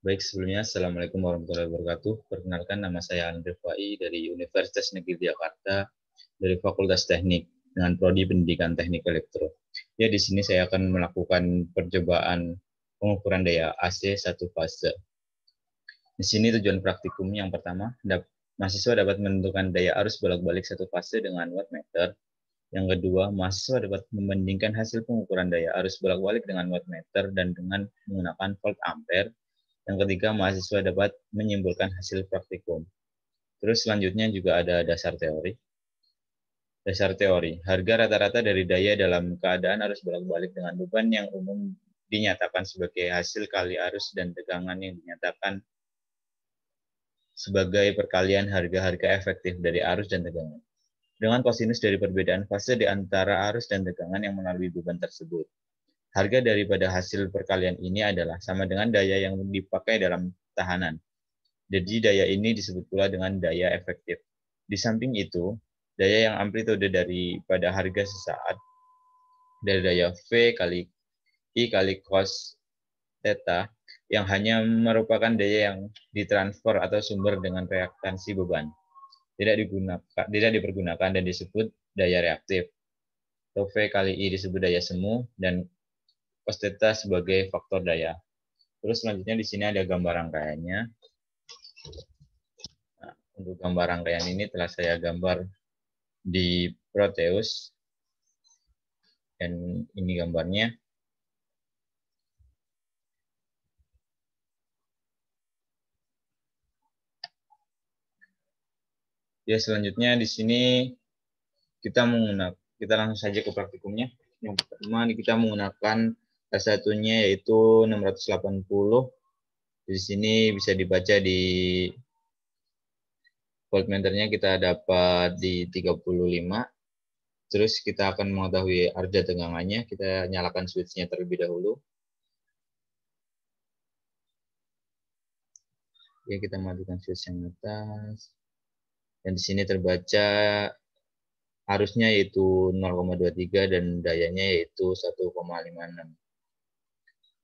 Baik, sebelumnya Assalamualaikum warahmatullahi wabarakatuh. Perkenalkan, nama saya Andri Fai dari Universitas Negeri Jakarta dari Fakultas Teknik dengan prodi Pendidikan Teknik Elektro. Ya, di sini saya akan melakukan percobaan pengukuran daya AC satu fase. Di sini tujuan praktikum yang pertama, mahasiswa dapat menentukan daya arus bolak-balik satu fase dengan wattmeter. Yang kedua, mahasiswa dapat membandingkan hasil pengukuran daya arus bolak-balik dengan wattmeter dan dengan menggunakan volt ampere. Yang ketiga, mahasiswa dapat menyimpulkan hasil praktikum. Terus selanjutnya juga ada dasar teori. Dasar teori, harga rata-rata dari daya dalam keadaan arus bolak-balik dengan beban yang umum dinyatakan sebagai hasil kali arus dan tegangan yang dinyatakan sebagai perkalian harga-harga efektif dari arus dan tegangan. Dengan kosinus dari perbedaan fase di antara arus dan tegangan yang melalui beban tersebut. Harga daripada hasil perkalian ini adalah sama dengan daya yang dipakai dalam tahanan. Jadi daya ini disebut pula dengan daya efektif. Di samping itu, daya yang amplitude daripada harga sesaat dari daya V kali I kali cos theta yang hanya merupakan daya yang ditransfer atau sumber dengan reaktansi beban. Tidak dipergunakan dan disebut daya reaktif. Atau V kali I disebut daya semu dan cos theta sebagai faktor daya. Terus selanjutnya di sini ada gambar rangkaiannya. Nah, untuk gambar rangkaian ini telah saya gambar di Proteus. Dan ini gambarnya. Ya, selanjutnya di sini kita langsung saja ke praktikumnya. Yang pertama kita menggunakan S1-nya yaitu 680. Di sini bisa dibaca di voltmeternya kita dapat di 35. Terus kita akan mengetahui arja tegangannya. Kita nyalakan switch-nya terlebih dahulu. Ya, kita matikan switch yang atas. Dan di sini terbaca arusnya yaitu 0,23 dan dayanya yaitu 1,56.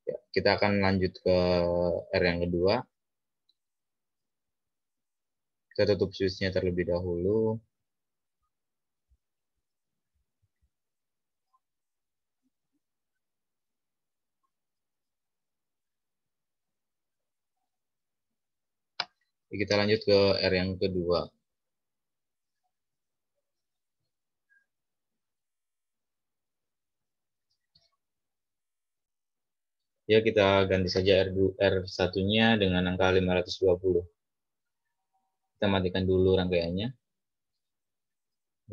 Ya, kita akan lanjut ke R yang kedua. Kita tutup switch-nya terlebih dahulu. Kita lanjut ke R yang kedua. Ya, kita ganti saja R1-nya dengan angka 520. Kita matikan dulu rangkaiannya.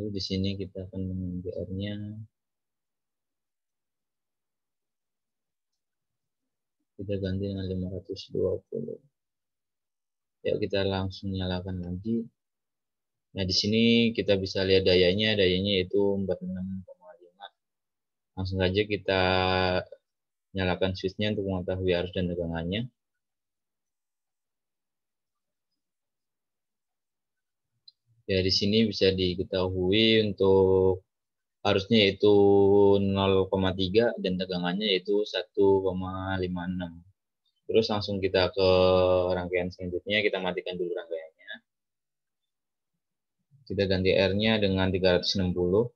Lalu di sini kita akan mengambil R-nya. Kita ganti dengan 520. Ya, kita langsung nyalakan lagi. Nah, di sini kita bisa lihat dayanya yaitu 46,5. Langsung saja kita nyalakan switch-nya untuk mengetahui arus dan tegangannya. Ya, di sini bisa diketahui untuk arusnya yaitu 0,3 dan tegangannya yaitu 1,56. Terus langsung kita ke rangkaian selanjutnya, kita matikan dulu rangkaiannya. Kita ganti R-nya dengan 360.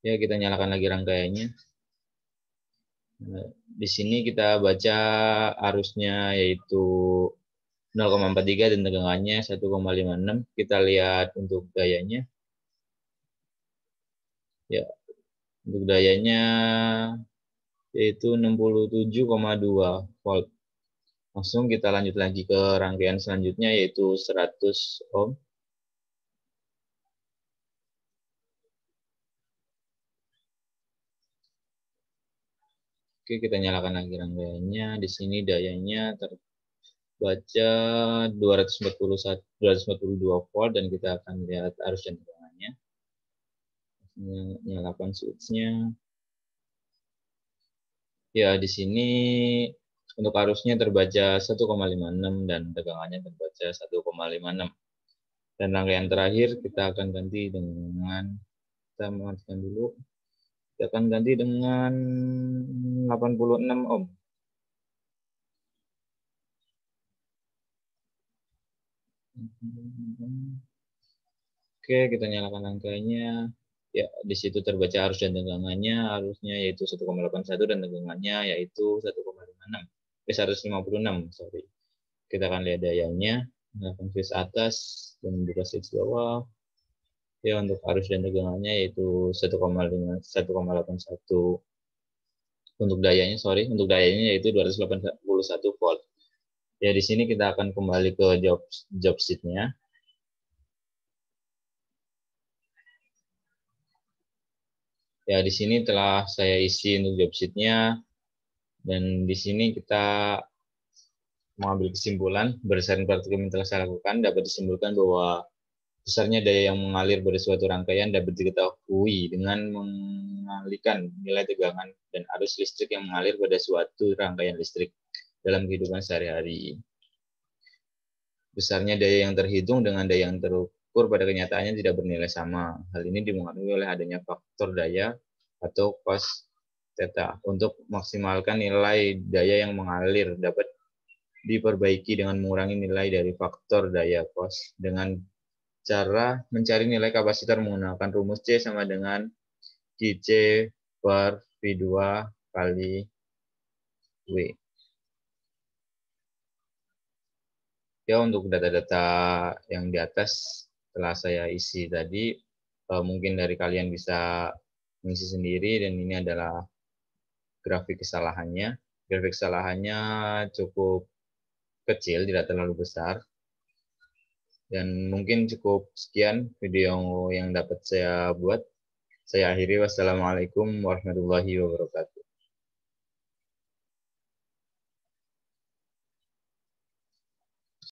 Ya, kita nyalakan lagi rangkaiannya. Nah, di sini kita baca arusnya yaitu 0,43 dan tegangannya 1,56. Kita lihat untuk dayanya. Ya, untuk dayanya yaitu 67,2 volt. Langsung kita lanjut lagi ke rangkaian selanjutnya yaitu 100 ohm. Oke, kita nyalakan lagi rangkaiannya. Di sini dayanya terbaca 242 volt dan kita akan lihat arus dan tegangannya. Nyalakan switch-nya. Ya, di sini untuk arusnya terbaca 1,56 dan tegangannya terbaca 1,56. Dan rangkaian terakhir kita akan ganti dengan kita matikan dulu. Kita akan ganti dengan 86 ohm. Oke, kita nyalakan angkanya. Ya, di situ terbaca arus dan tegangannya. Arusnya yaitu 1,81 dan tegangannya yaitu 1,56. 156, sorry. Kita akan lihat dayanya. Nyalakan fuse atas dan buka switch bawah. Ya, untuk arus dan tegangannya yaitu 1,81. Untuk dayanya yaitu 281 volt. Ya, di sini kita akan kembali ke job sheet-nya. Ya, di sini telah saya isi untuk job sheet-nya, dan di sini kita mengambil kesimpulan berdasarkan praktikum yang telah saya lakukan, dapat disimpulkan bahwa besarnya daya yang mengalir pada suatu rangkaian dapat diketahui dengan mengalihkan nilai tegangan dan arus listrik yang mengalir pada suatu rangkaian listrik dalam kehidupan sehari-hari. Besarnya daya yang terhitung dengan daya yang terukur pada kenyataannya tidak bernilai sama. Hal ini dipengaruhi oleh adanya faktor daya atau cos theta. Untuk maksimalkan nilai daya yang mengalir dapat diperbaiki dengan mengurangi nilai dari faktor daya cos dengan cara mencari nilai kapasitor menggunakan rumus C sama dengan QC per V2 kali W. Ya, untuk data-data yang di atas telah saya isi tadi, mungkin dari kalian bisa mengisi sendiri, dan ini adalah grafik kesalahannya. Grafik kesalahannya cukup kecil, tidak terlalu besar. Dan mungkin cukup sekian video yang dapat saya buat. Saya akhiri, wassalamualaikum warahmatullahi wabarakatuh.